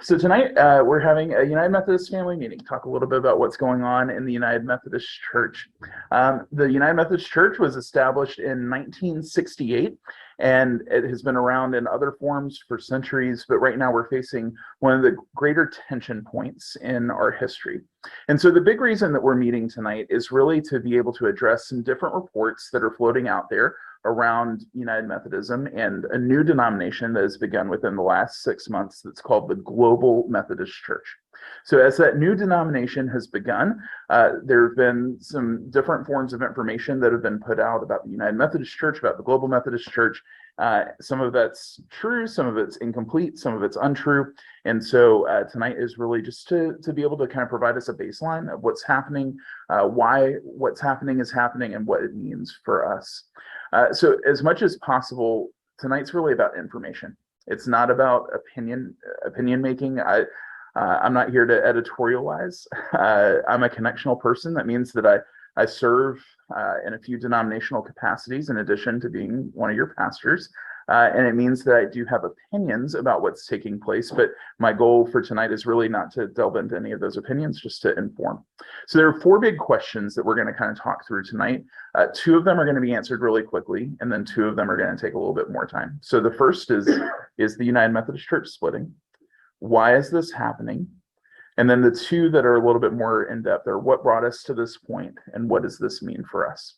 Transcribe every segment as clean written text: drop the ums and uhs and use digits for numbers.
So tonight we're having a United Methodist family meeting, talk a little bit about what's going on in the United Methodist Church. The United Methodist Church was established in 1968, and it has been around in other forms for centuries, but right now we're facing one of the greater tension points in our history. And so the big reason that we're meeting tonight is really to be able to address some different reports that are floating out there around United Methodism and a new denomination that has begun within the last 6 months that's called the Global Methodist Church. So as that new denomination has begun, there have been some different forms of information that have been put out about the United Methodist Church, about the Global Methodist Church. Some of that's true, some of it's incomplete, some of it's untrue. And so tonight is really just to be able to kind of provide us a baseline of what's happening, why what's happening is happening, and what it means for us. So as much as possible, tonight's really about information. It's not about opinion making. I'm not here to editorialize. I'm a connectional person. That means that I serve in a few denominational capacities in addition to being one of your pastors. And it means that I do have opinions about what's taking place, but my goal for tonight is really not to delve into any of those opinions, just to inform. So there are four big questions that we're going to kind of talk through tonight. Two of them are going to be answered really quickly, and then two of them are going to take a little bit more time. So the first is the United Methodist Church splitting? Why is this happening? And then the two that are a little bit more in depth are what brought us to this point and what does this mean for us?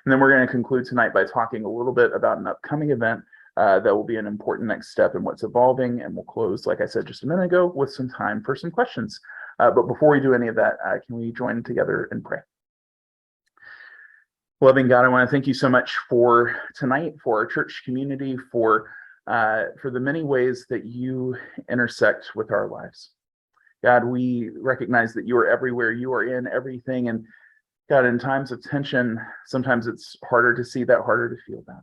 And then we're going to conclude tonight by talking a little bit about an upcoming event that will be an important next step in what's evolving. And we'll close, like I said just a minute ago, with some time for some questions. But before we do any of that, can we join together and pray? Loving God, I want to thank you so much for tonight, for our church community, for the many ways that you intersect with our lives. God, we recognize that you are everywhere, you are in everything. And God, in times of tension, sometimes it's harder to see that, harder to feel that.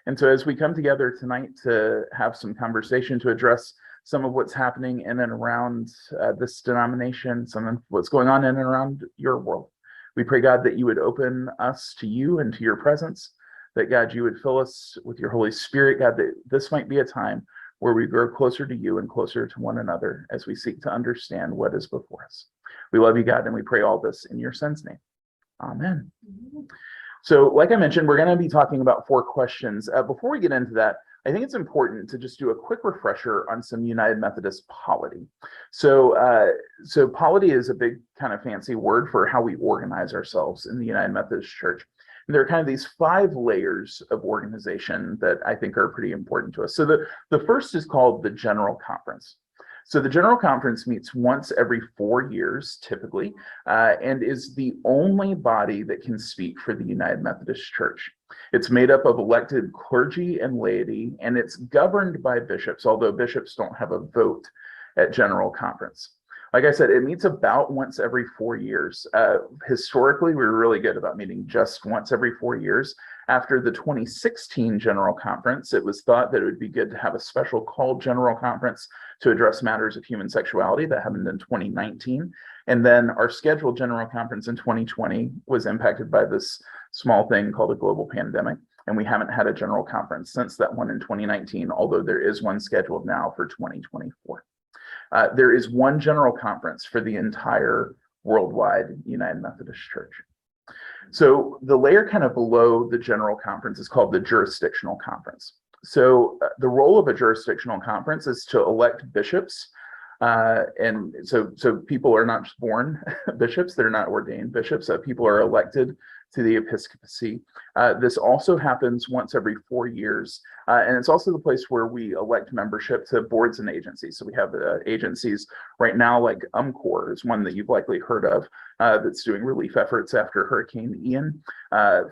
And so as we come together tonight to have some conversation to address some of what's happening in and around this denomination, some of what's going on in and around your world, we pray, God, that you would open us to you and to your presence, that, God, you would fill us with your Holy Spirit, God, that this might be a time where we grow closer to you and closer to one another as we seek to understand what is before us. We love you, God, and we pray all this in your Son's name. Amen. So like I mentioned, we're going to be talking about four questions. Before we get into that, I think it's important to just do a quick refresher on some United Methodist polity. So polity is a big kind of fancy word for how we organize ourselves in the United Methodist Church. And there are kind of these 5 layers of organization that I think are pretty important to us. So the first is called the General Conference. So the General Conference meets once every 4 years, typically, and is the only body that can speak for the United Methodist Church. It's made up of elected clergy and laity, and it's governed by bishops, although bishops don't have a vote at General Conference. Like I said, it meets about once every 4 years. Historically, we were really good about meeting just once every 4 years. After the 2016 General Conference, it was thought that it would be good to have a special called General Conference to address matters of human sexuality. That happened in 2019. And then our scheduled General Conference in 2020 was impacted by this small thing called a global pandemic. And we haven't had a General Conference since that one in 2019, although there is one scheduled now for 2024. There is one General Conference for the entire worldwide United Methodist Church. So the layer kind of below the General Conference is called the Jurisdictional Conference. So the role of a jurisdictional conference is to elect bishops. And so people are not just born bishops, they're not ordained bishops. People are elected to the episcopacy. This also happens once every 4 years. And it's also the place where we elect membership to boards and agencies. So we have agencies right now, like UMCOR is one that you've likely heard of, that's doing relief efforts after Hurricane Ian.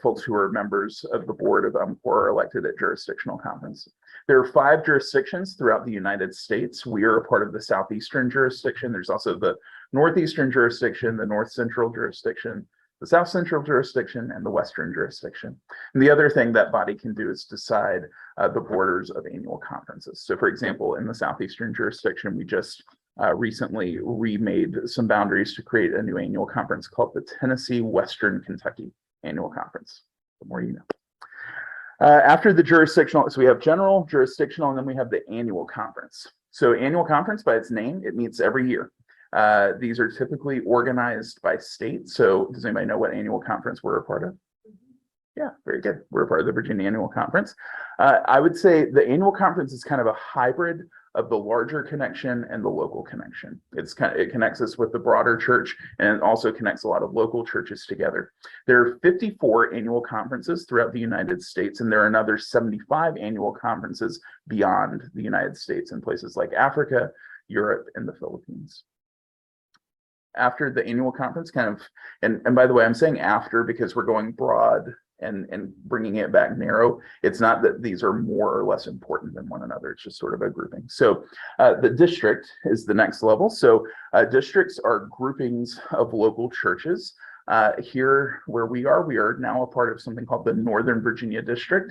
Folks who are members of the board of UMCOR are elected at jurisdictional conference. There are 5 jurisdictions throughout the United States. We are a part of the Southeastern jurisdiction. There's also the Northeastern jurisdiction, the North Central jurisdiction, the South Central jurisdiction, and the Western jurisdiction. And the other thing that body can do is decide the borders of annual conferences. So for example, in the Southeastern jurisdiction, we just recently remade some boundaries to create a new annual conference called the Tennessee Western Kentucky Annual Conference. The more you know. After the jurisdictional, so we have general, jurisdictional, and then we have the annual conference. So annual conference, by its name, it meets every year. These are typically organized by state. So does anybody know what annual conference we're a part of? Yeah, very good. We're a part of the Virginia Annual Conference. I would say the annual conference is kind of a hybrid of the larger connection and the local connection. It connects us with the broader church, and it also connects a lot of local churches together. There are 54 annual conferences throughout the United States, and there are another 75 annual conferences beyond the United States in places like Africa, Europe, and the Philippines. After the annual conference, and by the way, I'm saying after because we're going broad and bringing it back narrow. It's not that these are more or less important than one another. It's just sort of a grouping. So the district is the next level. So districts are groupings of local churches. Here where we are now a part of something called the Northern Virginia District.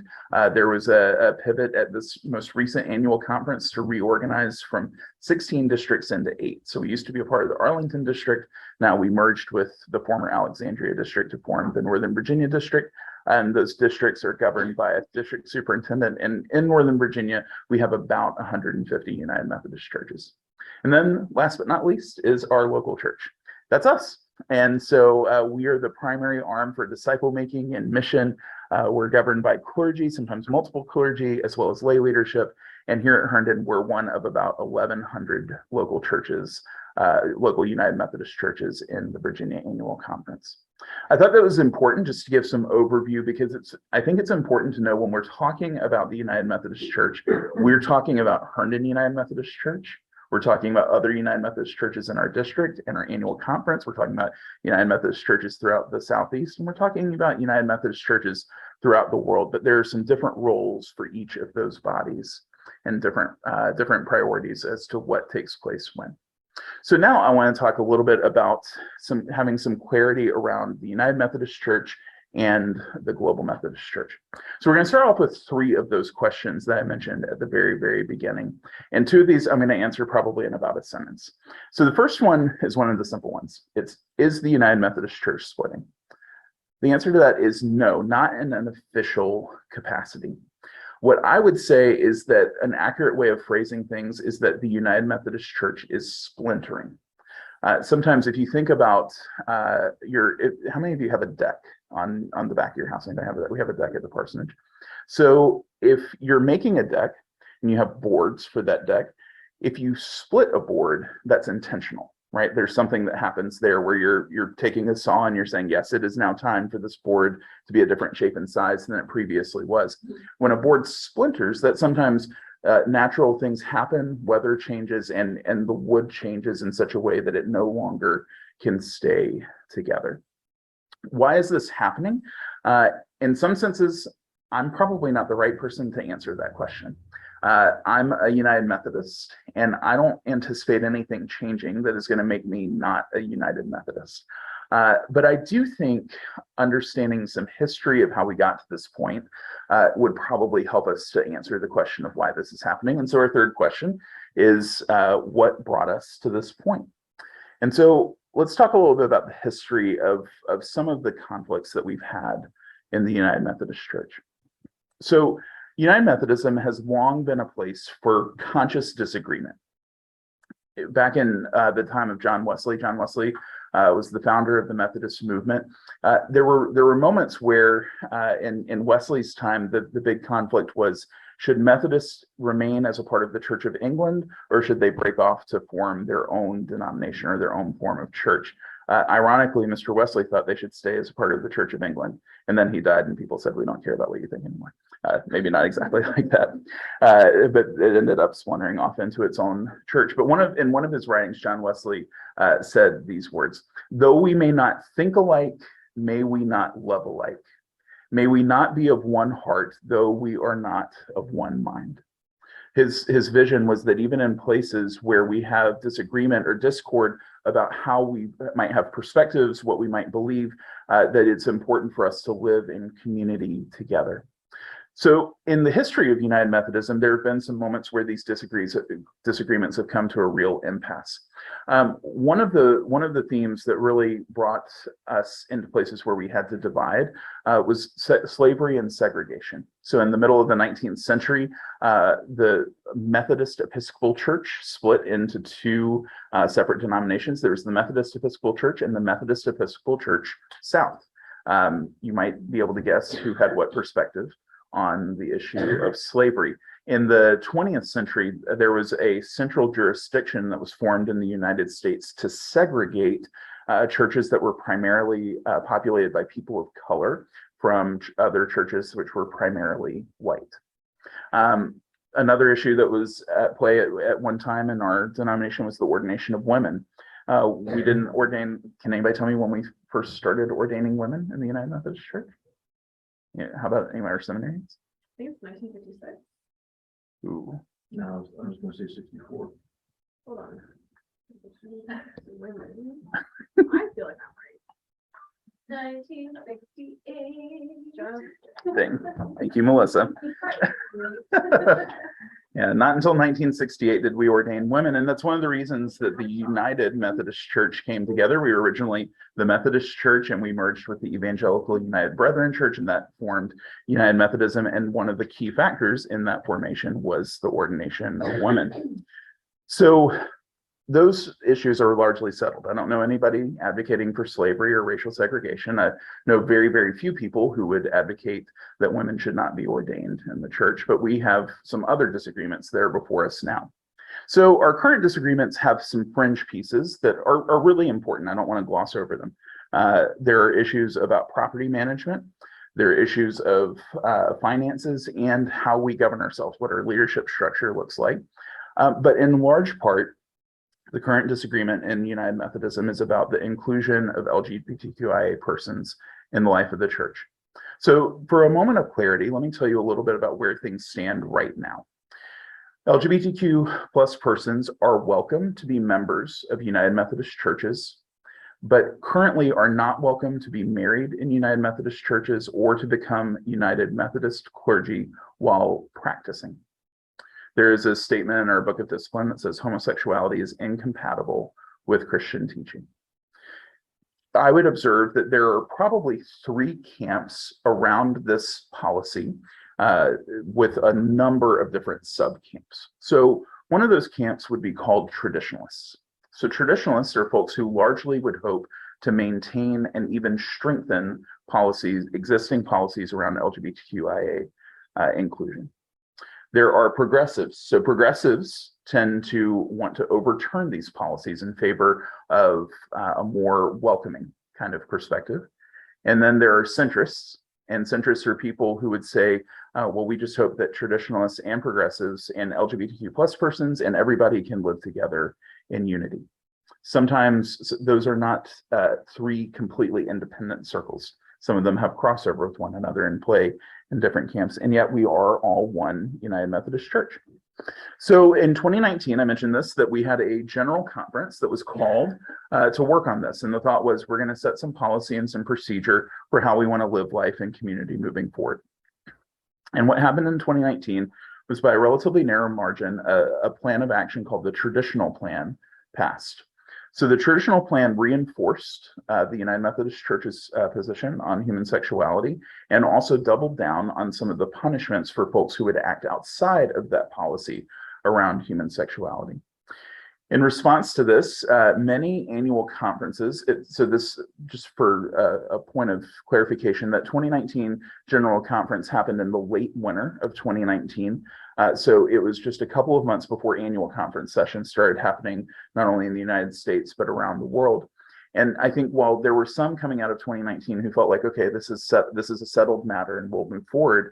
There was a pivot at this most recent annual conference to reorganize from 16 districts into 8. So we used to be a part of the Arlington District. Now we merged with the former Alexandria District to form the Northern Virginia District. And those districts are governed by a district superintendent. And in Northern Virginia, we have about 150 United Methodist churches. And then last but not least is our local church. That's us. And so we are the primary arm for disciple making and mission. We're governed by clergy, sometimes multiple clergy, as well as lay leadership. And here at Herndon, we're one of about 1,100 local churches, local United Methodist churches in the Virginia Annual Conference. I thought that was important just to give some overview because I think it's important to know when we're talking about the United Methodist Church, we're talking about Herndon United Methodist Church. We're talking about other United Methodist churches in our district and our annual conference. We're talking about United Methodist churches throughout the Southeast, and we're talking about United Methodist churches throughout the world. But there are some different roles for each of those bodies and different priorities as to what takes place when. So now I want to talk a little bit about having some clarity around the United Methodist Church and the Global Methodist Church. So we're going to start off with 3 of those questions that I mentioned at the very, very beginning. And 2 of these I'm going to answer probably in about a sentence. So the first one is one of the simple ones. Is the United Methodist Church splitting? The answer to that is no, not in an official capacity. What I would say is that an accurate way of phrasing things is that the United Methodist Church is splintering. Sometimes if you think about how many of you have a deck on the back of your house? We have a deck at the parsonage. So if you're making a deck and you have boards for that deck, if you split a board, that's intentional, right? There's something that happens there where you're taking a saw and you're saying, yes, it is now time for this board to be a different shape and size than it previously was. When a board splinters, that sometimes natural things happen, weather changes, and the wood changes in such a way that it no longer can stay together. Why is this happening? In some senses, I'm probably not the right person to answer that question. I'm a United Methodist, and I don't anticipate anything changing that is going to make me not a United Methodist. But I do think understanding some history of how we got to this point would probably help us to answer the question of why this is happening. And so our third question is what brought us to this point? And so let's talk a little bit about the history of some of the conflicts that we've had in the United Methodist Church. So United Methodism has long been a place for conscious disagreement. Back in the time of John Wesley was the founder of the Methodist movement. There were moments where in Wesley's time, the big conflict was, should Methodists remain as a part of the Church of England, or should they break off to form their own denomination or their own form of church? Ironically, Mr. Wesley thought they should stay as a part of the Church of England, and then he died and people said, we don't care about what you think anymore. Maybe not exactly like that, but it ended up splintering off into its own church. But in one of his writings, John Wesley said these words: though we may not think alike, may we not love alike. May we not be of one heart, though we are not of one mind. His vision was that even in places where we have disagreement or discord about how we might have perspectives, what we might believe, that it's important for us to live in community together. So in the history of United Methodism, there have been some moments where these disagreements have come to a real impasse. One of the themes that really brought us into places where we had to divide was slavery and segregation. So in the middle of the 19th century, the Methodist Episcopal Church split into two separate denominations. There was the Methodist Episcopal Church and the Methodist Episcopal Church South. You might be able to guess who had what perspective on the issue of slavery. In the 20th century, there was a central jurisdiction that was formed in the United States to segregate churches that were primarily populated by people of color from other churches which were primarily white. Another issue that was at play at one time in our denomination was the ordination of women. We didn't ordain, can anybody tell me when we first started ordaining women in the United Methodist Church? Yeah, how about any of our seminaries? I think it's 1956. Ooh. No, I was going to say 64. Hold on. I feel like I'm right. 1968. Thank you, Melissa. Yeah, not until 1968 did we ordain women, and that's one of the reasons that the United Methodist Church came together. We were originally the Methodist Church, and we merged with the Evangelical United Brethren Church, and that formed United Methodism, and one of the key factors in that formation was the ordination of women. So those issues are largely settled. I don't know anybody advocating for slavery or racial segregation. I know very, very few people who would advocate that women should not be ordained in the church, but we have some other disagreements there before us now. So our current disagreements have some fringe pieces that are really important. I don't want to gloss over them. There are issues about property management. There are issues of finances and how we govern ourselves, what our leadership structure looks like. But in large part, the current disagreement in United Methodism is about the inclusion of LGBTQIA persons in the life of the church. So for a moment of clarity, let me tell you a little bit about where things stand right now. LGBTQ plus persons are welcome to be members of United Methodist churches, but currently are not welcome to be married in United Methodist churches or to become United Methodist clergy while practicing. There is a statement in our Book of Discipline that says homosexuality is incompatible with Christian teaching. I would observe that there are probably three camps around this policy with a number of different sub-camps. So one of those camps would be called traditionalists. So traditionalists are folks who largely would hope to maintain and even strengthen policies, existing policies around LGBTQIA inclusion. There are progressives. So progressives tend to want to overturn these policies in favor of a more welcoming kind of perspective. And then there are centrists, and centrists are people who would say, well, we just hope that traditionalists and progressives and LGBTQ plus persons and everybody can live together in unity. Sometimes those are not three completely independent circles. Some of them have crossover with one another and play in different camps, and yet we are all one United Methodist Church. So in 2019, I mentioned this, that we had a general conference that was called to work on this. And the thought was, we're going to set some policy and some procedure for how we want to live life and community moving forward. And what happened in 2019 was, by a relatively narrow margin, a plan of action called the Traditional Plan passed. So the Traditional Plan reinforced the United Methodist Church's position on human sexuality, and also doubled down on some of the punishments for folks who would act outside of that policy around human sexuality. In response to this, many annual conferences, so this, just for a point of clarification, that 2019 General Conference happened in the late winter of 2019. So it was just a couple of months before annual conference sessions started happening, not only in the United States, but around the world. And I think while there were some coming out of 2019 who felt like, okay, this is a settled matter and we'll move forward,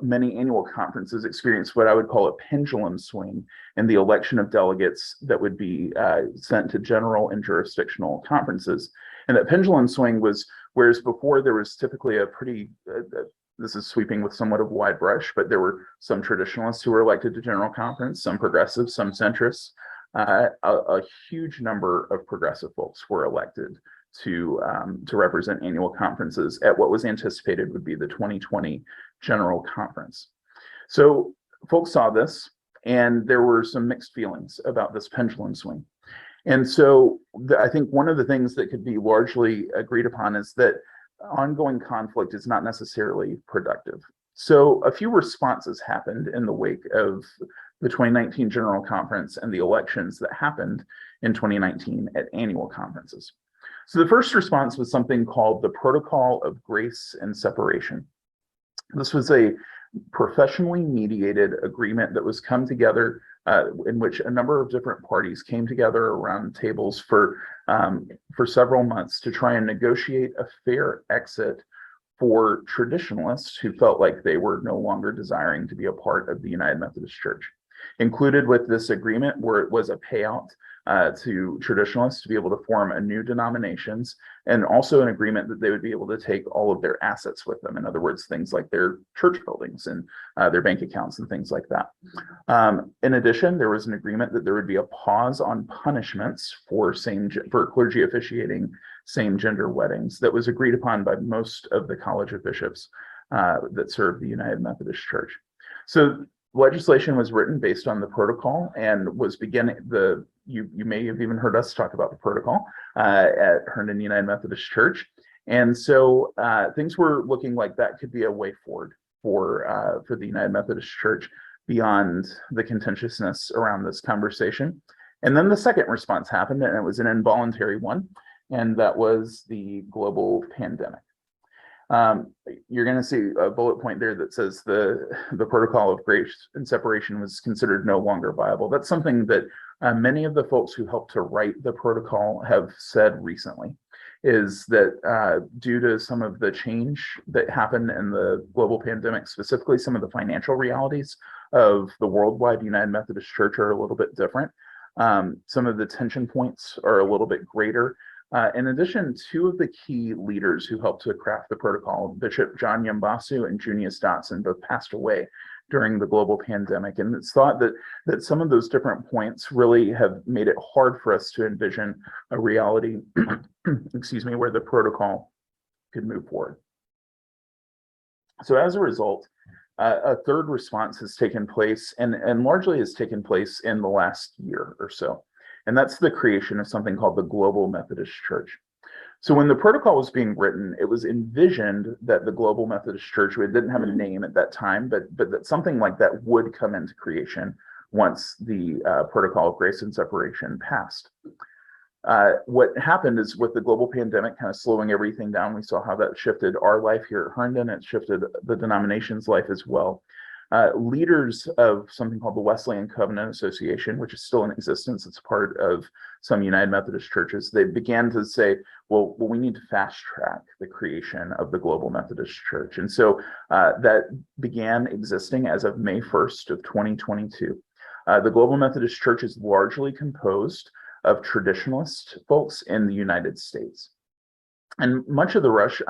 many annual conferences experienced what I would call a pendulum swing in the election of delegates that would be sent to general and jurisdictional conferences. And that pendulum swing was, whereas before there was typically a pretty, this is sweeping with somewhat of a wide brush, but there were some traditionalists who were elected to general conference, some progressives, some centrists. A huge number of progressive folks were elected to represent annual conferences at what was anticipated would be the 2020 General Conference. So folks saw this, and there were some mixed feelings about this pendulum swing. And so I think one of the things that could be largely agreed upon is that ongoing conflict is not necessarily productive. So a few responses happened in the wake of the 2019 General Conference and the elections that happened in 2019 at annual conferences. So the first response was something called the Protocol of Grace and Separation. This was a professionally mediated agreement that was come together in which a number of different parties came together around tables for several months to try and negotiate a fair exit for traditionalists who felt like they were no longer desiring to be a part of the United Methodist Church. Included with this agreement was a payout to traditionalists to be able to form a new denominations, and also an agreement that they would be able to take all of their assets with them. In other words, things like their church buildings and their bank accounts and things like that. In addition, there was an agreement that there would be a pause on punishments for clergy officiating same-gender weddings that was agreed upon by most of the College of Bishops that serve the United Methodist Church. So legislation was written based on the protocol and was beginning you may have even heard us talk about the protocol at Herndon United Methodist Church. And so things were looking like that could be a way forward for the United Methodist Church beyond the contentiousness around this conversation. And then the second response happened, and it was an involuntary one, and that was the global pandemic. You're going to see a bullet point there that says the Protocol of Grace and Separation was considered no longer viable. That's something that many of the folks who helped to write the protocol have said recently, is that due to some of the change that happened in the global pandemic, specifically some of the financial realities of the worldwide United Methodist Church are a little bit different. Some of the tension points are a little bit greater. In addition, two of the key leaders who helped to craft the protocol, Bishop John Yambasu and Junius Dotson, both passed away during the global pandemic. And it's thought that some of those different points really have made it hard for us to envision a reality, excuse me, where the protocol could move forward. So as a result, a third response has taken place and largely has taken place in the last year or so. And that's the creation of something called the Global Methodist Church. So when the protocol was being written, it was envisioned that the Global Methodist Church, it didn't have a name at that time, but that something like that would come into creation once the Protocol of Grace and Separation passed. What happened is with the global pandemic kind of slowing everything down, we saw how that shifted our life here at Herndon. It shifted the denomination's life as well. Leaders of something called the Wesleyan Covenant Association, which is still in existence, it's part of some United Methodist churches, they began to say, well, we need to fast track the creation of the Global Methodist Church. And so that began existing as of May 1st of 2022. The Global Methodist Church is largely composed of traditionalist folks in the United States. And much of the rush,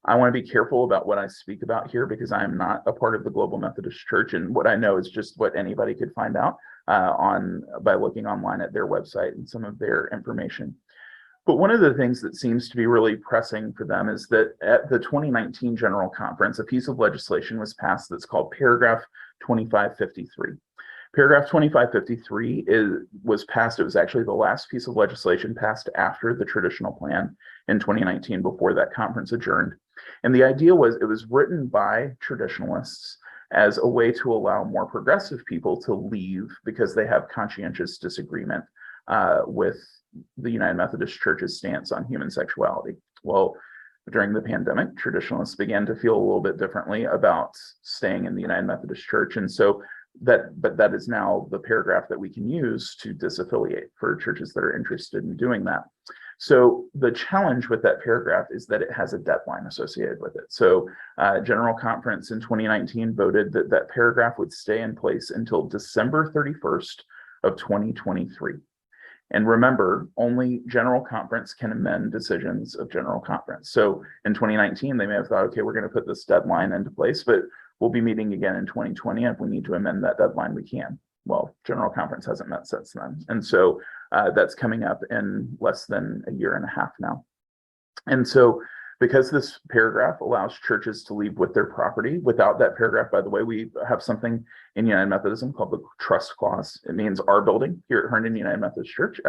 I want to be careful about what I speak about here because I am not a part of the Global Methodist Church, and what I know is just what anybody could find out by looking online at their website and some of their information. But one of the things that seems to be really pressing for them is that at the 2019 General Conference, a piece of legislation was passed that's called Paragraph 2553. Paragraph 2553 was passed. It was actually the last piece of legislation passed after the traditional plan in 2019 before that conference adjourned. And the idea was it was written by traditionalists as a way to allow more progressive people to leave because they have conscientious disagreement with the United Methodist Church's stance on human sexuality. Well, during the pandemic, traditionalists began to feel a little bit differently about staying in the United Methodist Church. And so that is now the paragraph that we can use to disaffiliate for churches that are interested in doing that. So the challenge with that paragraph is that it has a deadline associated with it. So General Conference in 2019 voted that that paragraph would stay in place until December 31st of 2023. And remember, only General Conference can amend decisions of General Conference. So in 2019, they may have thought, okay, we're going to put this deadline into place, but we'll be meeting again in 2020. If we need to amend that deadline, we can. Well, General Conference hasn't met since then. And so that's coming up in less than a year and a half now. And so because this paragraph allows churches to leave with their property, without that paragraph, by the way, we have something in United Methodism called the trust clause. It means our building here at Herndon United Methodist Church.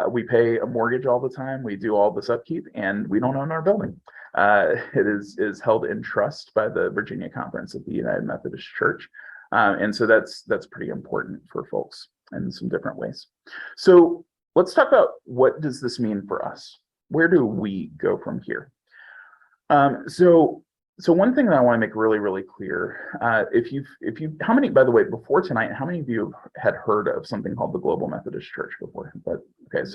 We pay a mortgage all the time. We do all this upkeep, and we don't own our building. It is held in trust by the Virginia Conference of the United Methodist Church. And so that's pretty important for folks in some different ways. So let's talk about, what does this mean for us? Where do we go from here? So one thing that I want to make really, really clear, how many, by the way, before tonight, how many of you had heard of something called the Global Methodist Church before? Okay,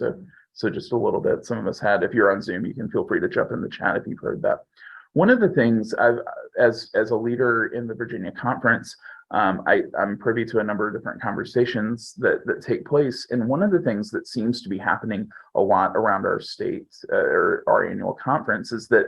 so just a little bit. Some of us had. If you're on Zoom, you can feel free to jump in the chat if you've heard that. One of the things as a leader in the Virginia Conference, I'm privy to a number of different conversations that take place. And one of the things that seems to be happening a lot around our state or our annual conference is that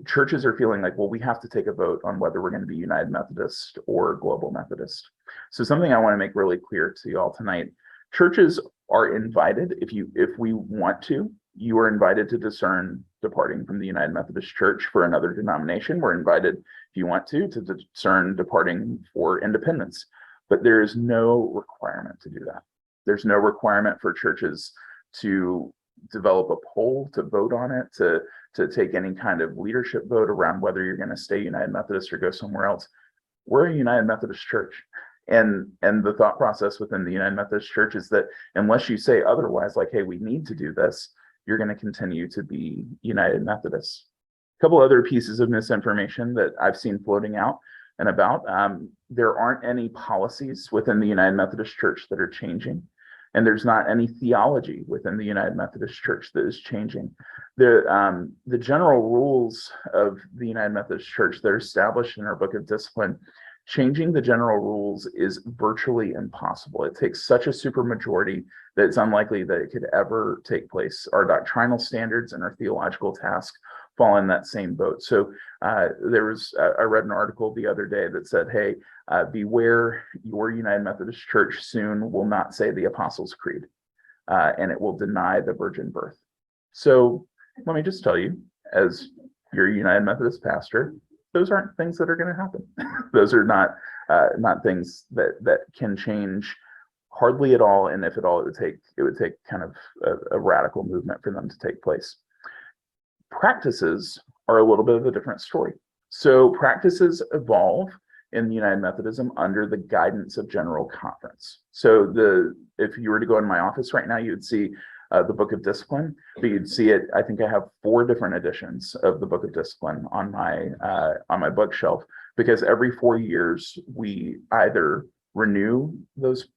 churches are feeling like, well, we have to take a vote on whether we're going to be United Methodist or Global Methodist. So something I want to make really clear to you all tonight: churches are invited, if we want to, you are invited to discern departing from the United Methodist Church for another denomination. We're invited, if you want to discern departing for independence, but there is no requirement to do that. There's no requirement for churches to develop a poll, to vote on it, to take any kind of leadership vote around whether you're going to stay United Methodist or go somewhere else. We're a United Methodist Church. And the thought process within the United Methodist Church is that unless you say otherwise, like, hey, we need to do this, you're going to continue to be United Methodist. A couple other pieces of misinformation that I've seen floating out and about. There aren't any policies within the United Methodist Church that are changing. And there's not any theology within the United Methodist Church that is changing. The general rules of the United Methodist Church that are established in our Book of Discipline, changing the general rules is virtually impossible. It takes such a supermajority that it's unlikely that it could ever take place. Our doctrinal standards and our theological task fall in that same boat. So I read an article the other day that said, hey, beware, your United Methodist Church soon will not say the Apostles' Creed, and it will deny the virgin birth. So let me just tell you, as your United Methodist pastor, those aren't things that are going to happen. Those are not things that can change hardly at all, and if at all, it would take kind of a radical movement for them to take place. Practices are a little bit of a different story. So practices evolve in United Methodism under the guidance of General Conference. So if you were to go in my office right now, you would see the Book of Discipline, but you'd see it. I think I have 4 different editions of the Book of Discipline on my bookshelf, because every 4 years we either renew those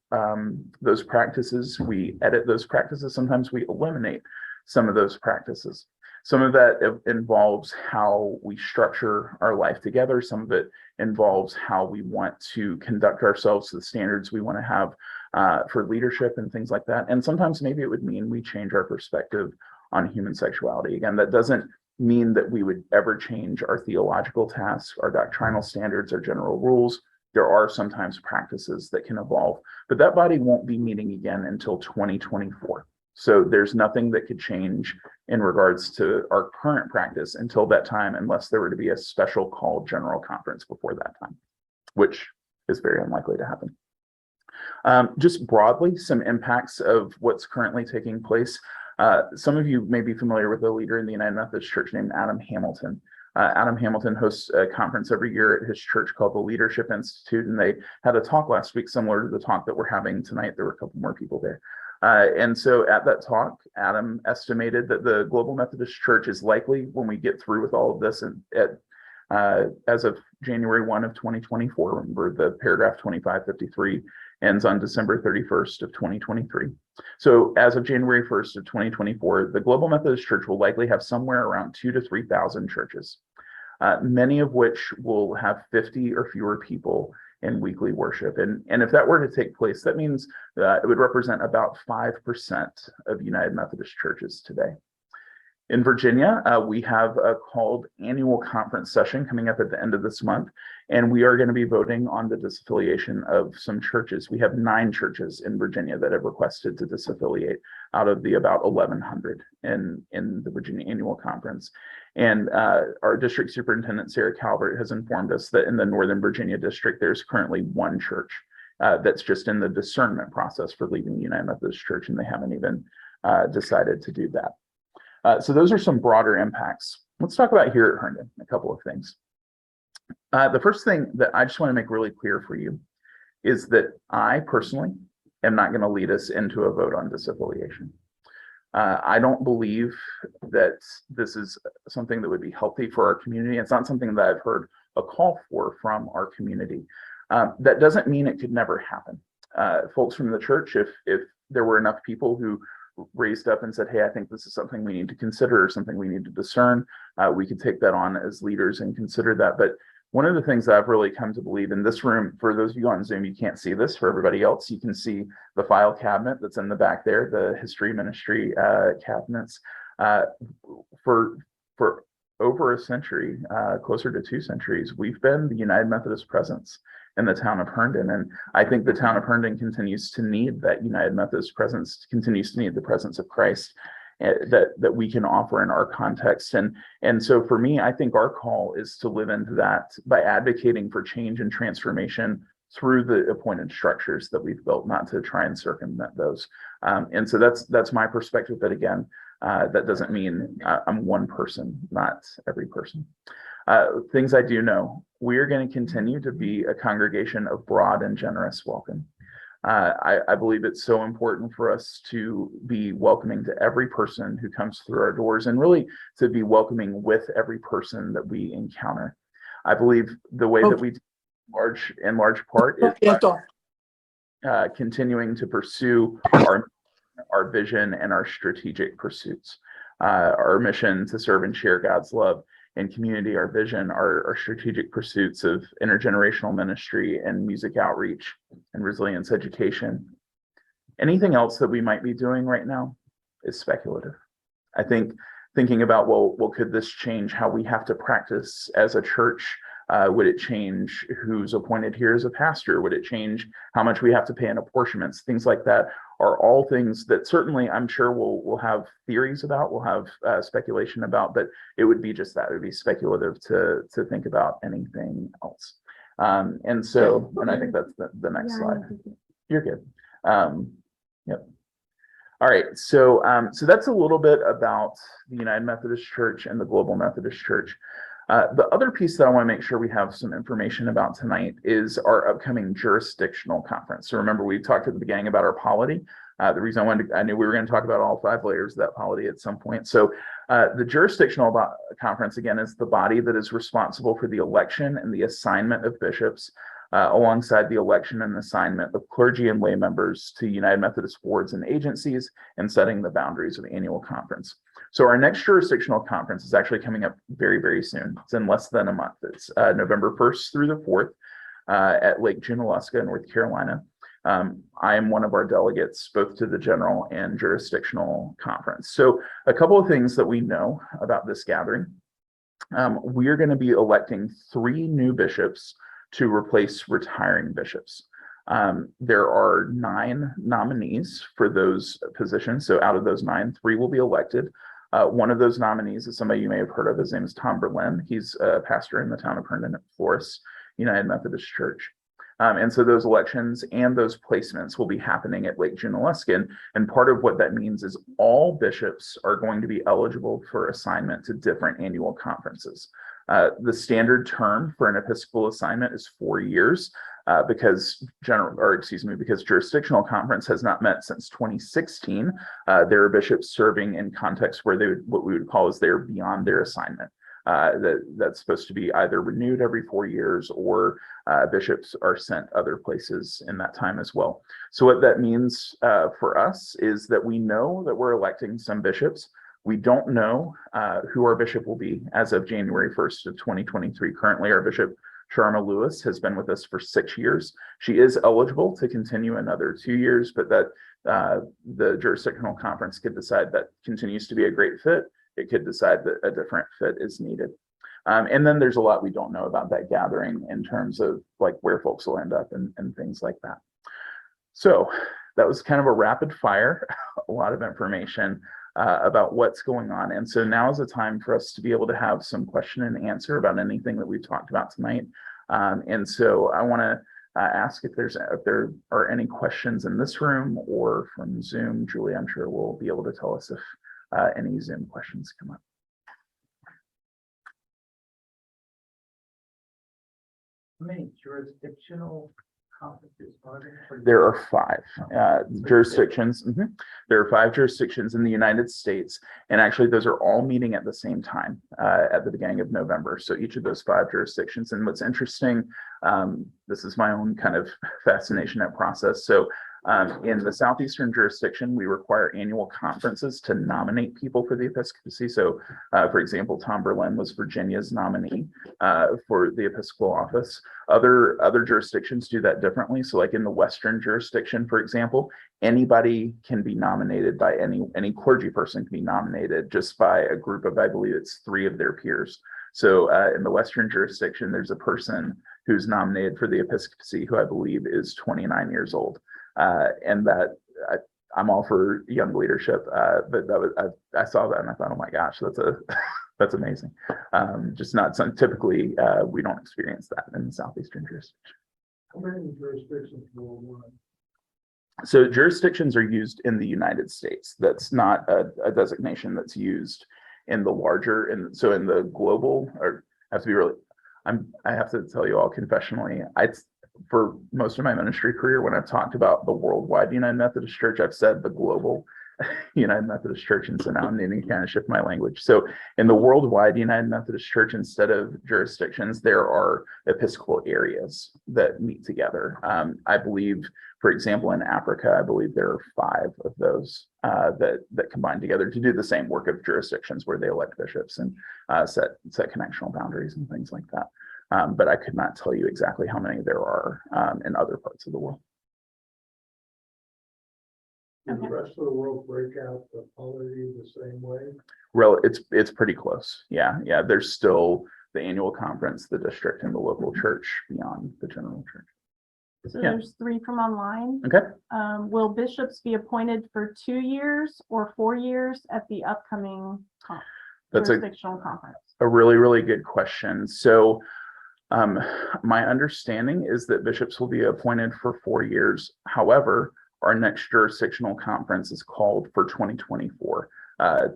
practices, we edit those practices, sometimes we eliminate some of those practices. Some of that involves how we structure our life together. Some of it involves how we want to conduct ourselves to the standards we want to have for leadership and things like that. And sometimes maybe it would mean we change our perspective on human sexuality. Again, that doesn't mean that we would ever change our theological tasks, our doctrinal standards, our general rules. There are sometimes practices that can evolve, but that body won't be meeting again until 2024. So there's nothing that could change in regards to our current practice until that time, unless there were to be a special called General Conference before that time, which is very unlikely to happen. Just broadly, some impacts of what's currently taking place. Some of you may be familiar with a leader in the United Methodist Church named Adam Hamilton. Adam Hamilton hosts a conference every year at his church called the Leadership Institute, and they had a talk last week similar to the talk that we're having tonight. There were a couple more people there. And so at that talk, Adam estimated that the Global Methodist Church is likely, when we get through with all of this, and as of January 1 of 2024, remember the paragraph 2553 ends on December 31st of 2023. So as of January 1st of 2024, the Global Methodist Church will likely have somewhere around 2,000 to 3,000 churches, many of which will have 50 or fewer people in weekly worship. And if that were to take place, that means it would represent about 5% of United Methodist churches today. In Virginia, we have a called annual conference session coming up at the end of this month, and we are going to be voting on the disaffiliation of some churches. We have 9 churches in Virginia that have requested to disaffiliate out of the about 1,100 in the Virginia Annual Conference. And our district superintendent, Sarah Calvert, has informed us that in the Northern Virginia district, there's currently 1 church that's just in the discernment process for leaving the United Methodist Church, and they haven't even decided to do that. So those are some broader impacts. Let's talk about here at Herndon, a couple of things. The first thing that I just want to make really clear for you is that I personally am not going to lead us into a vote on disaffiliation. I don't believe that this is something that would be healthy for our community. It's not something that I've heard a call for from our community. That doesn't mean it could never happen. Folks from the church, if there were enough people who raised up and said, hey, I think this is something we need to consider or something we need to discern, we could take that on as leaders and consider that. But one of the things that I've really come to believe in this room, for those of you on Zoom, you can't see this. For everybody else, you can see the file cabinet that's in the back there, the history ministry cabinets. For over a century, closer to 2 centuries, we've been the United Methodist presence in the town of Herndon. And I think the town of Herndon continues to need that United Methodist presence, continues to need the presence of Christ that we can offer in our context. And so for me, I think our call is to live into that by advocating for change and transformation through the appointed structures that we've built, not to try and circumvent those. And so that's my perspective. But again, that doesn't mean I'm one person, not every person. Things I do know, we are going to continue to be a congregation of broad and generous welcome. I believe it's so important for us to be welcoming to every person who comes through our doors, and really to be welcoming with every person that we encounter. I believe the way that we do in large part is continuing to pursue our vision and our strategic pursuits. Our mission to serve and share God's love in community, our vision, our strategic pursuits of intergenerational ministry and music outreach and resilience education. Anything else that we might be doing right now is speculative. I think thinking about, well, could this change how we have to practice as a church? Would it change who's appointed here as a pastor? Would it change how much we have to pay in apportionments? Things like that are all things that certainly I'm sure we'll have theories about, we'll have speculation about, but it would be just that. It would be speculative to think about anything else. And I think that's the next slide. You're good. Yep. All right, so that's a little bit about the United Methodist Church and the Global Methodist Church. The other piece that I want to make sure we have some information about tonight is our upcoming jurisdictional conference. So remember, we talked at the beginning about our polity. The reason I knew we were going to talk about all 5 layers of that polity at some point. So the jurisdictional conference, again, is the body that is responsible for the election and the assignment of bishops, alongside the election and assignment of clergy and lay members to United Methodist boards and agencies, and setting the boundaries of the annual conference. So our next jurisdictional conference is actually coming up very, very soon. It's in less than a month. It's November 1st through the 4th at Lake Junaluska, North Carolina. I am one of our delegates, both to the general and jurisdictional conference. So a couple of things that we know about this gathering. We are going to be electing 3 new bishops to replace retiring bishops. There are 9 nominees for those positions. So out of those 9, 3 will be elected. One of those nominees is somebody you may have heard of. His name is Tom Berlin. He's a pastor in the town of Herndon at Florence United Methodist Church. And so those elections and those placements will be happening at Lake Junaluska. And part of what that means is all bishops are going to be eligible for assignment to different annual conferences. The standard term for an Episcopal assignment is 4 years. Because jurisdictional conference has not met since 2016. There are bishops serving in contexts where what we would call is they're beyond their assignment. That's supposed to be either renewed every 4 years, or bishops are sent other places in that time as well. So what that means for us is that we know that we're electing some bishops. We don't know who our bishop will be as of January 1st of 2023. Currently, our bishop Sharma Lewis has been with us for 6 years. She is eligible to continue another 2 years, but that the jurisdictional conference could decide that continues to be a great fit it could decide that a different fit is needed. And then there's a lot we don't know about that gathering in terms of like where folks will end up and things like that. So that was kind of a rapid fire, a lot of information about what's going on. And so now is the time for us to be able to have some question and answer about anything that we've talked about tonight. And so I want to ask if there are any questions in this room or from Zoom. Julie, I'm sure will be able to tell us if any Zoom questions come up. How many jurisdictional conferences are there? There are 5 jurisdictions. There are 5 jurisdictions in the United States, and actually those are all meeting at the same time at the beginning of November. So each of those 5 jurisdictions. And what's interesting, this is my own kind of fascination at process. So in the Southeastern jurisdiction, we require annual conferences to nominate people for the episcopacy. So, for example, Tom Berlin was Virginia's nominee for the episcopal office. Other jurisdictions do that differently. So, like in the Western jurisdiction, for example, anybody can be nominated by any clergy person can be nominated just by a group of, I believe it's 3 of their peers. So, in the Western jurisdiction, there's a person who's nominated for the episcopacy who I believe is 29 years old. And that I'm all for young leadership, but that was I saw that and I thought, oh my gosh, that's amazing. Just not some, typically we don't experience that in the Southeastern jurisdiction. How many jurisdictions worldwide? So jurisdictions are used in the United States. That's not a designation that's used in the larger, and so in the global, or I have to be really, I have to tell you all confessionally, for most of my ministry career, when I've talked about the worldwide United Methodist Church, I've said the global United Methodist Church, and so now I'm needing to kind of shift my language. So in the worldwide United Methodist Church, instead of jurisdictions, there are episcopal areas that meet together. I believe, for example, in Africa, I believe there are 5 of those that combine together to do the same work of jurisdictions where they elect bishops and set connectional boundaries and things like that. But I could not tell you exactly how many there are in other parts of the world. Does the rest of the world break out the polity the same way? It's pretty close. Yeah. There's still the annual conference, the district, and the local church beyond the general church. So Yeah. there's 3 from online. Okay. Will bishops be appointed for 2 years or 4 years at the upcoming That's jurisdictional conference? a really, really good question. So my understanding is that bishops will be appointed for 4 years. However, our next jurisdictional conference is called for 2024.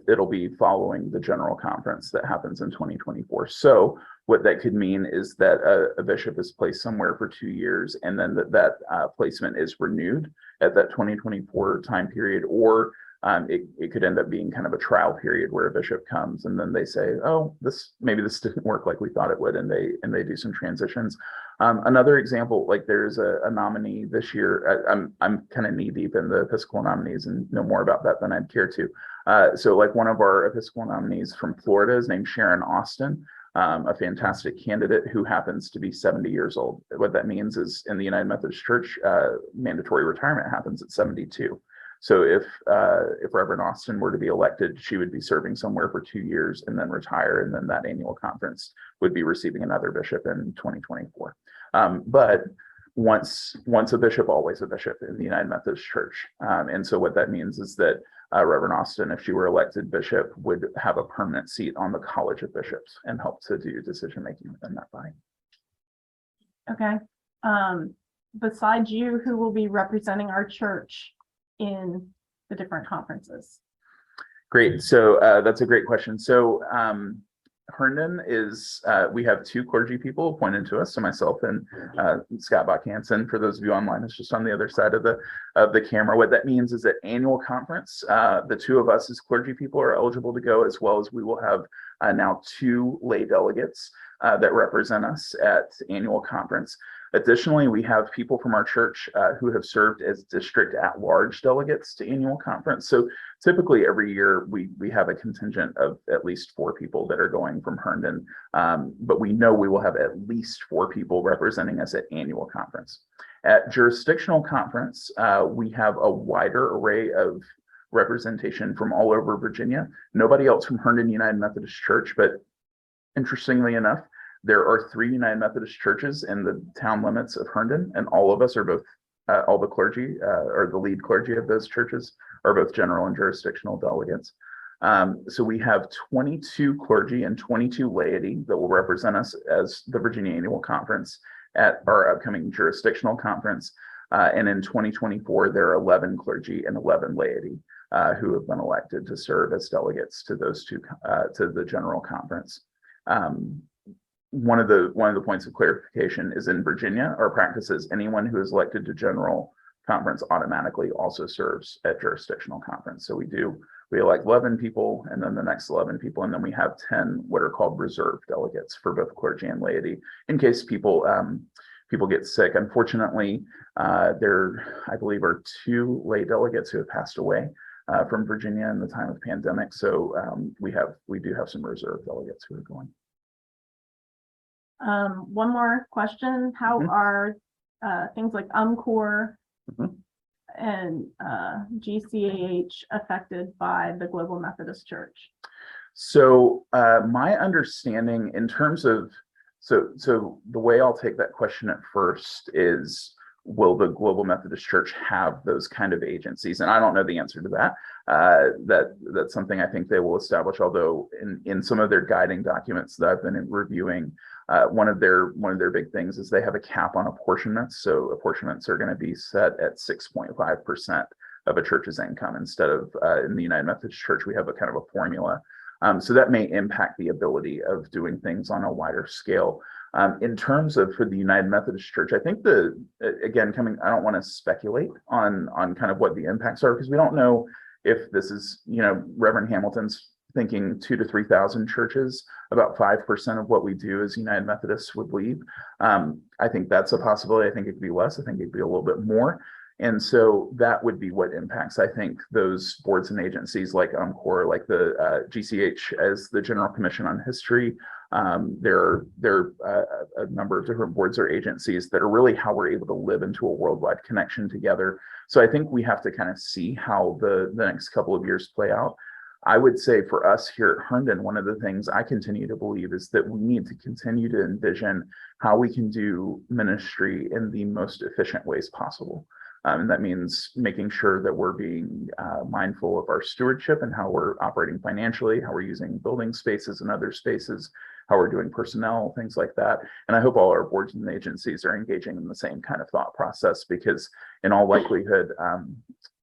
It'll be following the general conference that happens in 2024. So what that could mean is that a bishop is placed somewhere for 2 years, and then that placement is renewed at that 2024 time period, or it could end up being kind of a trial period where a bishop comes and then they say, oh, maybe this didn't work like we thought it would, and they do some transitions. Another example, like there's a nominee this year. I'm kind of knee deep in the Episcopal nominees and know more about that than I'd care to. So like one of our Episcopal nominees from Florida is named Sharon Austin, a fantastic candidate who happens to be 70 years old. What that means is in the United Methodist Church, mandatory retirement happens at 72. So if Reverend Austin were to be elected, she would be serving somewhere for 2 years and then retire, and then that annual conference would be receiving another bishop in 2024. But once a bishop, always a bishop in the United Methodist Church. And so what that means is that Reverend Austin, if she were elected bishop, would have a permanent seat on the College of Bishops and help to do decision making within that body. Okay. Besides you, who will be representing our church in the different conferences? Great. So that's a great question. So Herndon is, we have 2 clergy people appointed to us. So myself and Scott Bach-Hansen, for those of you online, it's just on the other side of the camera. What that means is at annual conference, the 2 of us as clergy people are eligible to go, as well as we will have now 2 lay delegates that represent us at annual conference. Additionally, we have people from our church who have served as district at-large delegates to annual conference. So typically every year we have a contingent of at least 4 people that are going from Herndon, but we know we will have at least 4 people representing us at annual conference. At jurisdictional conference, we have a wider array of representation from all over Virginia. Nobody else from Herndon United Methodist Church, but interestingly enough, there are 3 United Methodist churches in the town limits of Herndon, and all of us are both, all the clergy, or the lead clergy of those churches are both general and jurisdictional delegates. So we have 22 clergy and 22 laity that will represent us as the Virginia Annual Conference at our upcoming jurisdictional conference. And in 2024, there are 11 clergy and 11 laity who have been elected to serve as delegates to those two, to the general conference. One of the points of clarification is in Virginia, our practice is anyone who is elected to general conference automatically also serves at jurisdictional conference. So we elect 11 people, and then the next 11 people, and then we have 10 what are called reserve delegates for both clergy and laity in case people get sick. Unfortunately, there I believe are 2 lay delegates who have passed away from Virginia in the time of pandemic. So we do have some reserve delegates who are going. One more question. How are things like UMCOR and GCAH affected by the Global Methodist Church? So my understanding in terms of, so the way I'll take that question at first is, will the Global Methodist Church have those kind of agencies? And I don't know the answer to that. That's something I think they will establish, although in some of their guiding documents that I've been reviewing, one of their big things is they have a cap on apportionments. So apportionments are going to be set at 6.5% of a church's income instead of in the United Methodist Church, we have a kind of a formula. So that may impact the ability of doing things on a wider scale. In terms of for the United Methodist Church, I think I don't want to speculate on kind of what the impacts are, because we don't know if this is, Reverend Hamilton's thinking 2,000 to 3,000 churches, about 5% of what we do as United Methodists would leave. I think that's a possibility. I think it could be less. I think it'd be a little bit more. And so that would be what impacts, I think, those boards and agencies like UMCOR, like the GCH as the General Commission on History. There are a number of different boards or agencies that are really how we're able to live into a worldwide connection together. So I think we have to kind of see how the next couple of years play out. I would say for us here at Herndon, one of the things I continue to believe is that we need to continue to envision how we can do ministry in the most efficient ways possible. And that means making sure that we're being mindful of our stewardship and how we're operating financially, how we're using building spaces and other spaces, how we're doing personnel, things like that. And I hope all our boards and agencies are engaging in the same kind of thought process, because in all likelihood,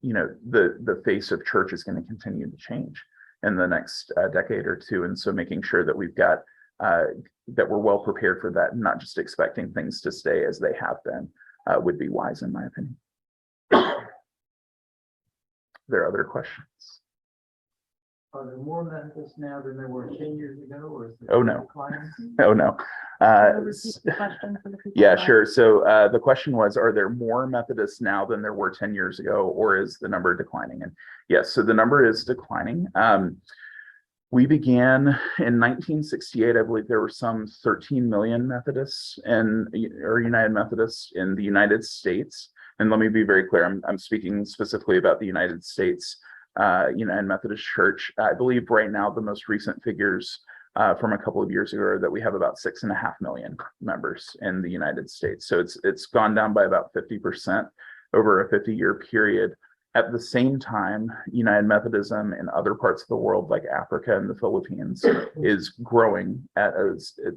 the face of church is going to continue to change in the next decade or two. And so making sure that we've got, that we're well prepared for that and not just expecting things to stay as they have been would be wise, in my opinion. There are other questions? Are there more Methodists now than there were 10 years ago, or is it Oh, no. declining? Oh, no. Repeat the question for the people Yeah, online. sure. So the question was, are there more Methodists now than there were 10 years ago, or is the number declining? And yes, so the number is declining. We began in 1968, I believe there were some 13 million Methodists or United Methodists in the United States. And let me be very clear, I'm speaking specifically about the United States United Methodist Church. I believe right now the most recent figures from a couple of years ago are that we have about 6.5 million members in the United States. So it's gone down by about 50% over a 50-year period. At the same time, United Methodism in other parts of the world, like Africa and the Philippines, is growing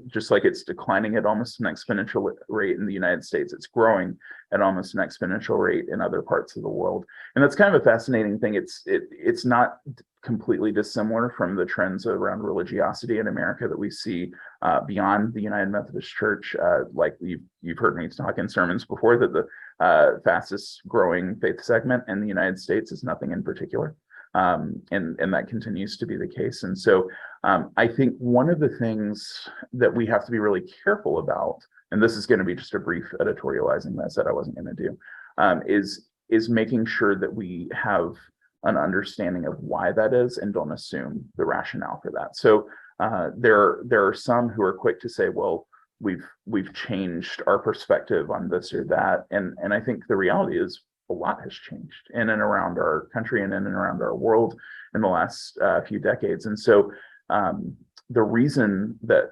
just like it's declining at almost an exponential rate in the United States. It's growing at almost an exponential rate in other parts of the world. And that's kind of a fascinating thing. It's not completely dissimilar from the trends around religiosity in America that we see beyond the United Methodist Church. Like you've heard me talk in sermons before that the fastest growing faith segment in the United States is nothing in particular. And that continues to be the case. And so I think one of the things that we have to be really careful about, and this is going to be just a brief editorializing that I said I wasn't going to do, is making sure that we have an understanding of why that is and don't assume the rationale for that. So there are some who are quick to say, well, we've changed our perspective on this or that. And I think the reality is a lot has changed in and around our country and in and around our world in the last few decades. And so the reason that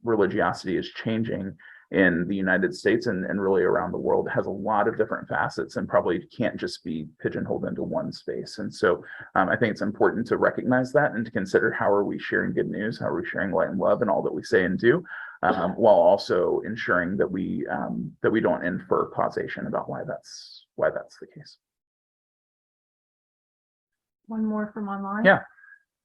religiosity is changing in the United States and really around the world has a lot of different facets and probably can't just be pigeonholed into one space. And so I think it's important to recognize that and to consider how are we sharing good news, how are we sharing light and love and all that we say and do, while also ensuring that we don't infer causation about why that's the case. One more from online. Yeah.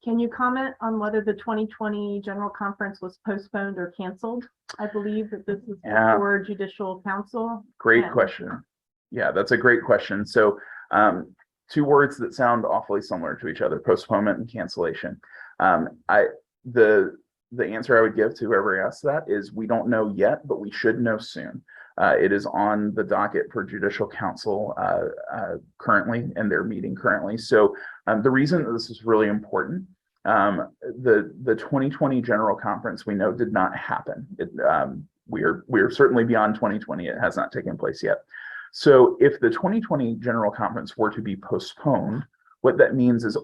Can you comment on whether the 2020 General Conference was postponed or canceled? I believe that this is Yeah. before Judicial Council. Great Yeah. question. Yeah, that's a great question. So two words that sound awfully similar to each other, postponement and cancellation. The answer I would give to whoever asked that is we don't know yet, but we should know soon. It is on the docket for Judicial Council currently, and they're meeting currently. So the reason that this is really important, the 2020 General Conference we know did not happen. We're certainly beyond 2020. It has not taken place yet. So if the 2020 General Conference were to be postponed, what that means is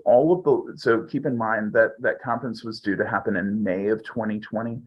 so keep in mind that that conference was due to happen in May of 2020.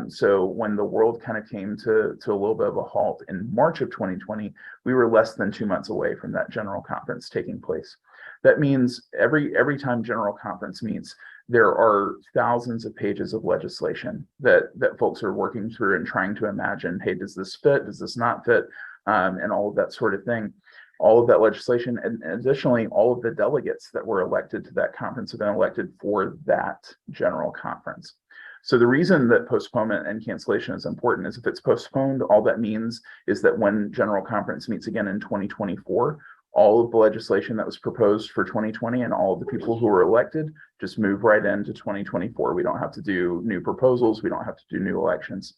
So when the world kind of came to a little bit of a halt in March of 2020, we were less than 2 months away from that General Conference taking place. That means every time General Conference meets, there are thousands of pages of legislation that folks are working through and trying to imagine, hey, does this fit? Does this not fit? And all of that sort of thing. All of that legislation, and additionally, all of the delegates that were elected to that conference have been elected for that General Conference. So the reason that postponement and cancellation is important is if it's postponed, all that means is that when General Conference meets again in 2024, all of the legislation that was proposed for 2020 and all of the people who were elected just move right into 2024. We don't have to do new proposals. We don't have to do new elections.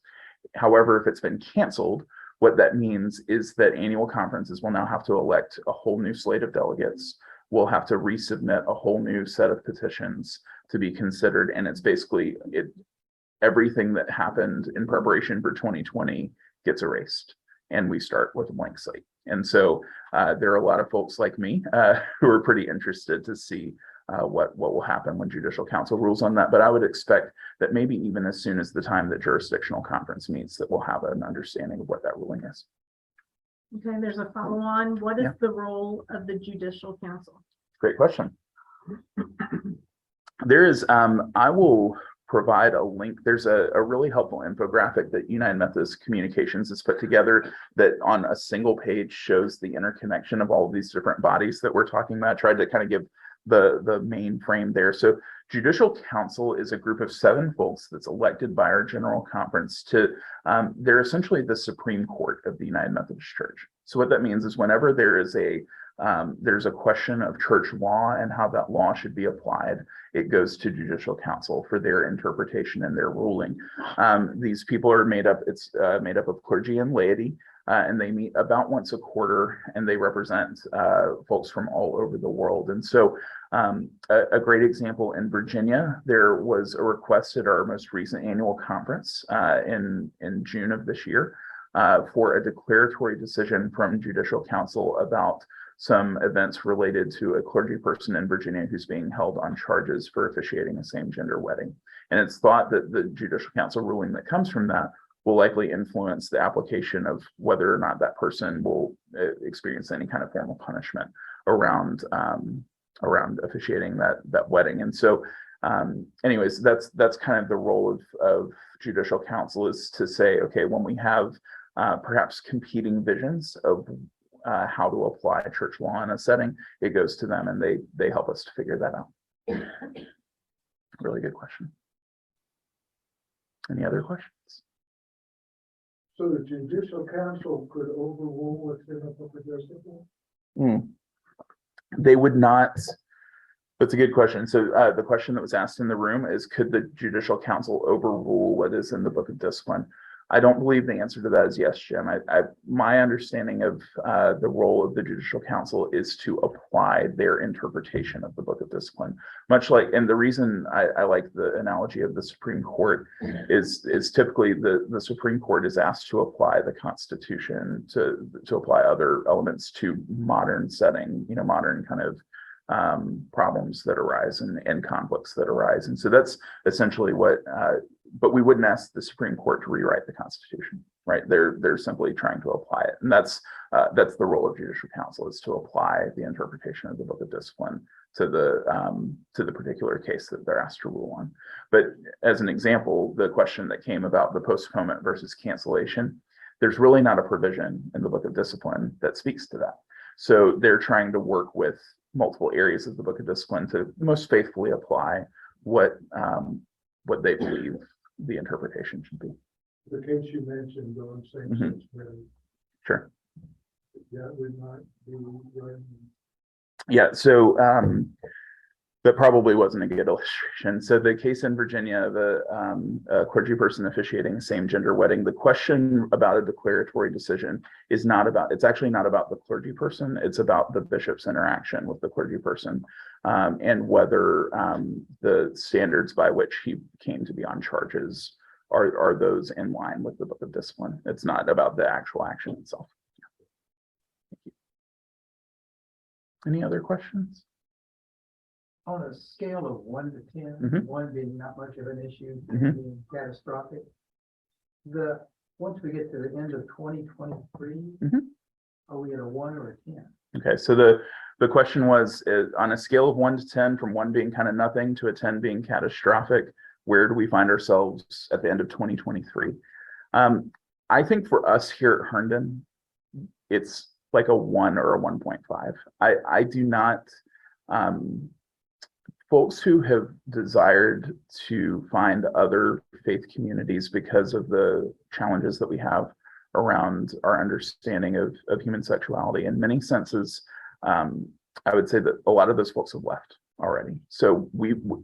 However, if it's been canceled, what that means is that annual conferences will now have to elect a whole new slate of delegates. We'll have to resubmit a whole new set of petitions to be considered. And it's basically everything that happened in preparation for 2020 gets erased. And we start with a blank slate. And so there are a lot of folks like me who are pretty interested to see what will happen when Judicial Council rules on that. But I would expect that maybe even as soon as the time that Jurisdictional Conference meets, that we'll have an understanding of what that ruling is. Okay, there's a follow-on. What is Yeah. the role of the Judicial Council? Great question. There is, I will provide a link. There's a really helpful infographic that United Methodist Communications has put together that on a single page shows the interconnection of all of these different bodies that we're talking about. I tried to kind of give the main frame there. So Judicial Council is a group of 7 folks that's elected by our General Conference to, they're essentially the Supreme Court of the United Methodist Church. So what that means is whenever there's a question of church law and how that law should be applied, it goes to Judicial Council for their interpretation and their ruling. These people are made up of clergy and laity, and they meet about once a quarter, and they represent folks from all over the world. And so a great example in Virginia, there was a request at our most recent annual conference in June of this year for a declaratory decision from Judicial Council about some events related to a clergy person in Virginia who's being held on charges for officiating a same-gender wedding. And it's thought that the Judicial Council ruling that comes from that will likely influence the application of whether or not that person will experience any kind of formal punishment around officiating that wedding. And so anyways, that's kind of the role of Judicial Council, is to say, okay, when we have perhaps competing visions of how to apply church law in a setting, it goes to them and they help us to figure that out. Really good question. Any other questions? So the Judicial Council could overrule what's in the book of discipline? They would not. That's a good question. So the question that was asked in the room is, could the Judicial Council overrule what is in the Book of Discipline? I don't believe the answer to that is yes, Jim. My understanding of the role of the Judicial Council is to apply their interpretation of the Book of Discipline, much like, and the reason I like the analogy of the Supreme Court is typically the Supreme Court is asked to apply the Constitution to apply other elements to modern setting, modern kind of problems that arise and conflicts that arise. And so that's essentially what, but we wouldn't ask the Supreme Court to rewrite the Constitution, right? They're simply trying to apply it. And that's the role of Judicial Council, is to apply the interpretation of the Book of Discipline to the particular case that they're asked to rule on. But as an example, the question that came about the postponement versus cancellation, there's really not a provision in the Book of Discipline that speaks to that. So they're trying to work with multiple areas of the Book of Discipline to most faithfully apply what they believe the interpretation should be. The case you mentioned on same-sex marriage, Sure. that would not be right. Yeah, so that probably wasn't a good illustration. So the case in Virginia of a clergy person officiating a same-gender wedding, the question about a declaratory decision is not about, it's actually not about the clergy person, it's about the bishop's interaction with the clergy person, and whether the standards by which he came to be on charges are those in line with the Book of Discipline. It's not about the actual action itself. Thank you. Any other questions? On a scale of 1 to 10, Mhm. 1 being not much of an issue, Mhm. being catastrophic, once we get to the end of 2023, Mhm. are we at a 1 or a 10? Okay, so the question was, on a scale of 1 to 10, from 1 being kind of nothing to a 10 being catastrophic, where do we find ourselves at the end of 2023? I think for us here at Herndon, it's like a 1 or a 1.5. I do not, folks who have desired to find other faith communities because of the challenges that we have around our understanding of human sexuality, in many senses, I would say that a lot of those folks have left already. So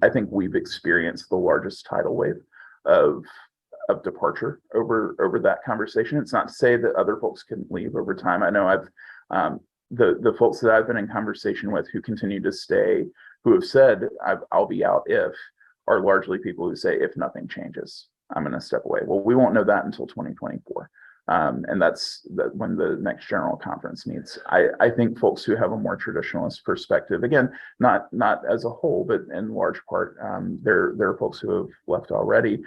I think we've experienced the largest tidal wave of departure over that conversation. It's not to say that other folks couldn't leave over time. I know the folks that I've been in conversation with who continue to stay, who have said I'll be out if, are largely people who say if nothing changes, I'm going to step away. Well, we won't know that until 2024. And that's when the next general conference meets. I think folks who have a more traditionalist perspective, again, not as a whole, but in large part, there are folks who have left already.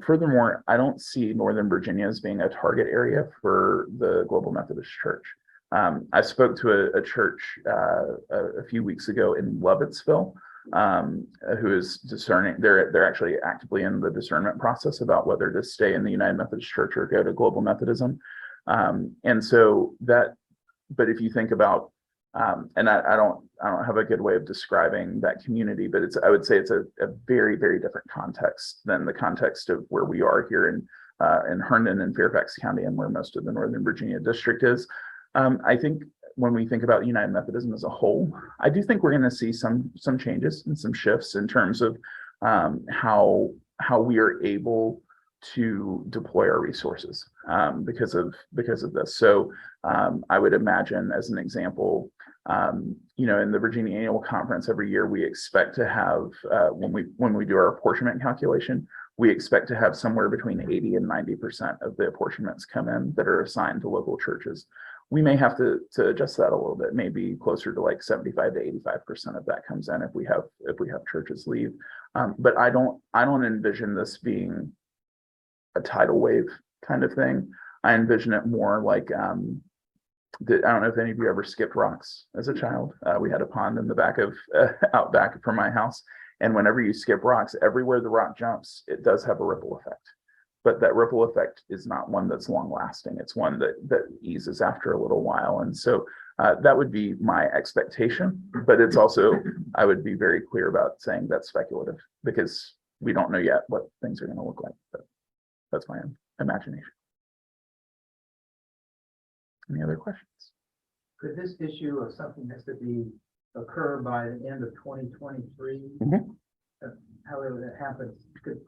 Furthermore, I don't see Northern Virginia as being a target area for the Global Methodist Church. I spoke to a church a few weeks ago in Lovettsville, who is discerning. They're actually actively in the discernment process about whether to stay in the United Methodist Church or go to Global Methodism. And so that, but if you think about, and I don't have a good way of describing that community, but I would say it's a very, very different context than the context of where we are here in Herndon and Fairfax County, and where most of the Northern Virginia district is. I think when we think about United Methodism as a whole, I do think we're going to see some changes and some shifts in terms of how we are able to deploy our resources because of this. So I would imagine, as an example, in the Virginia Annual Conference every year, we expect to have when we do our apportionment calculation, we expect to have somewhere between 80 and 90% of the apportionments come in that are assigned to local churches. We may have to adjust that a little bit, maybe closer to like 75 to 85% of that comes in if we have churches leave. But I don't envision this being a tidal wave kind of thing. I envision it more like I don't know if any of you ever skipped rocks as a child. We had a pond in the back of out back from my house, and whenever you skip rocks, everywhere the rock jumps, it does have a ripple effect. But that ripple effect is not one that's long lasting. It's one that eases after a little while. And so that would be my expectation, but it's also, I would be very clear about saying that's speculative because we don't know yet what things are going to look like, but that's my imagination. Any other questions? Could this issue of something has to occur by the end of 2023? Mhm. However that happens, could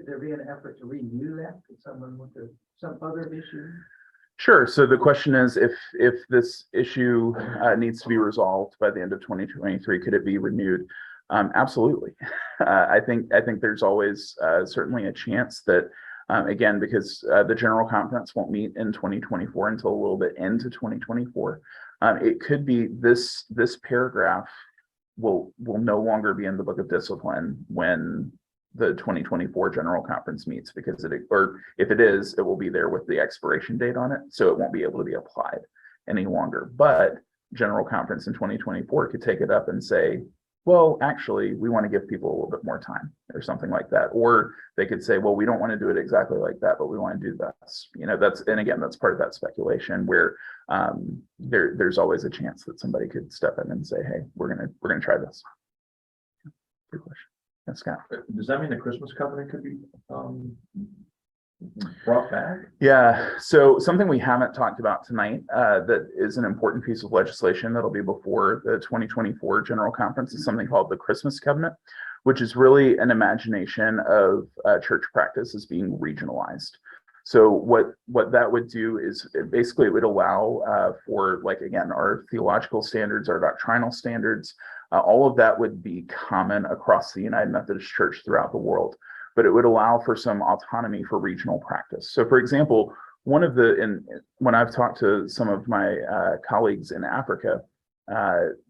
there be an effort to renew that? Could someone with some other issue? Sure. So the question is, if this issue needs to be resolved by the end of 2023, could it be renewed? Absolutely. I think there's always certainly a chance that, again, because the General Conference won't meet in 2024 until a little bit into 2024. It could be this paragraph will no longer be in the Book of Discipline when the 2024 General Conference meets, because or if it is, it will be there with the expiration date on it, so it won't be able to be applied any longer. But General Conference in 2024 could take it up and say, well, actually, we want to give people a little bit more time or something like that. Or they could say, well, we don't want to do it exactly like that, but we want to do this. And again, that's part of that speculation where there's always a chance that somebody could step in and say, hey, we're gonna try this. Good question. Yes, Scott. Does that mean the Christmas covenant could be brought back? Yeah, so something we haven't talked about tonight that is an important piece of legislation that'll be before the 2024 General Conference is something called the Christmas Covenant, which is really an imagination of church practice as being regionalized. So what that would do is basically it would allow for, like, again, our theological standards, our doctrinal standards, all of that would be common across the United Methodist Church throughout the world, but it would allow for some autonomy for regional practice. So for example, when I've talked to some of my colleagues in Africa,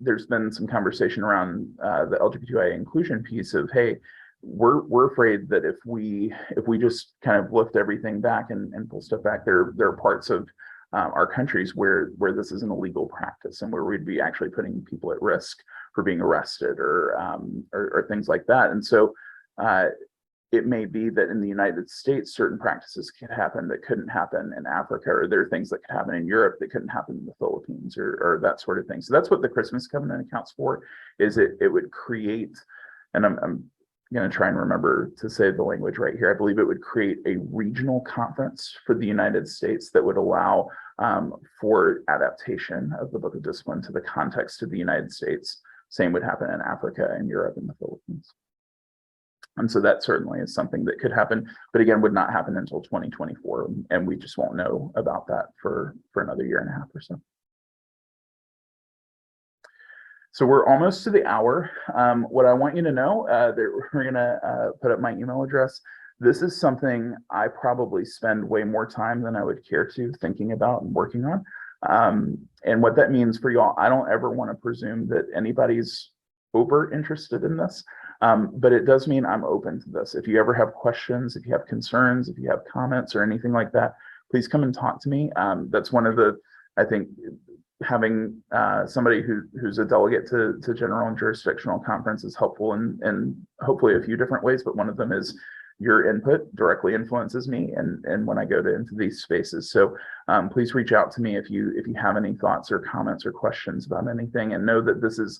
there's been some conversation around the LGBTQIA inclusion piece of, hey, we're afraid that if we just kind of lift everything back and pull stuff back, there are parts of our countries where this is an illegal practice and where we'd be actually putting people at risk for being arrested or things like that. And so it may be that in the United States, certain practices could happen that couldn't happen in Africa, or there are things that could happen in Europe that couldn't happen in the Philippines, or that sort of thing. So that's what the Christmas Covenant accounts for, is it would create, and I'm going to try and remember to say the language right here. I believe it would create a regional conference for the United States that would allow for adaptation of the Book of Discipline to the context of the United States. Same would happen in Africa and Europe and the Philippines. And so that certainly is something that could happen, but again, would not happen until 2024. And we just won't know about that for another year and a half or so. So we're almost to the hour. What I want you to know, we're gonna put up my email address. This is something I probably spend way more time than I would care to thinking about and working on. And what that means for y'all, I don't ever want to presume that anybody's over interested in this, but it does mean I'm open to this. If you ever have questions, if you have concerns, if you have comments or anything like that, please come and talk to me. That's one of the, I think, having somebody who's a delegate to general and jurisdictional conference is helpful in hopefully a few different ways, but one of them is your input directly influences me and when I go into these spaces. So please reach out to me if you have any thoughts or comments or questions about anything, and know that this is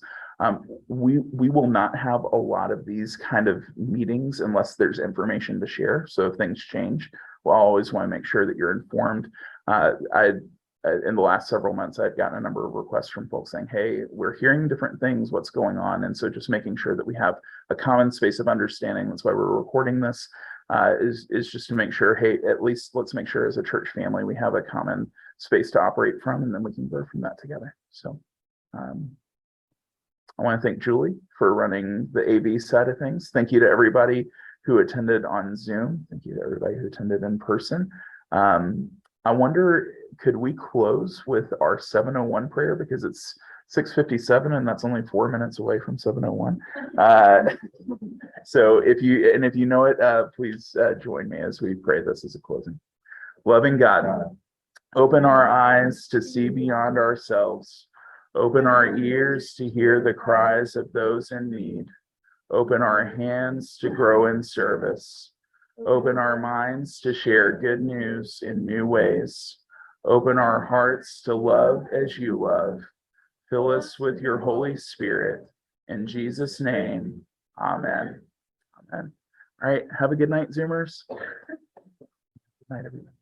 we will not have a lot of these kind of meetings unless there's information to share. So if things change, we'll always want to make sure that you're informed. In the last several months, I've gotten a number of requests from folks saying, hey, we're hearing different things, what's going on? And so just making sure that we have a common space of understanding, that's why we're recording this, is just to make sure, hey, at least let's make sure as a church family, we have a common space to operate from, and then we can grow from that together. So I want to thank Julie for running the AV side of things. Thank you to everybody who attended on Zoom. Thank you to everybody who attended in person. I wonder, could we close with our 701 prayer, because it's 6:57 and that's only 4 minutes away from 701. So if you know it, please join me as we pray this as a closing. Loving God, open our eyes to see beyond ourselves. Open our ears to hear the cries of those in need. Open our hands to grow in service. Open our minds to share good news in new ways. Open our hearts to love as you love. Fill us with your Holy Spirit. In Jesus' name, amen. Amen. All right, have a good night, Zoomers. Good night, everybody.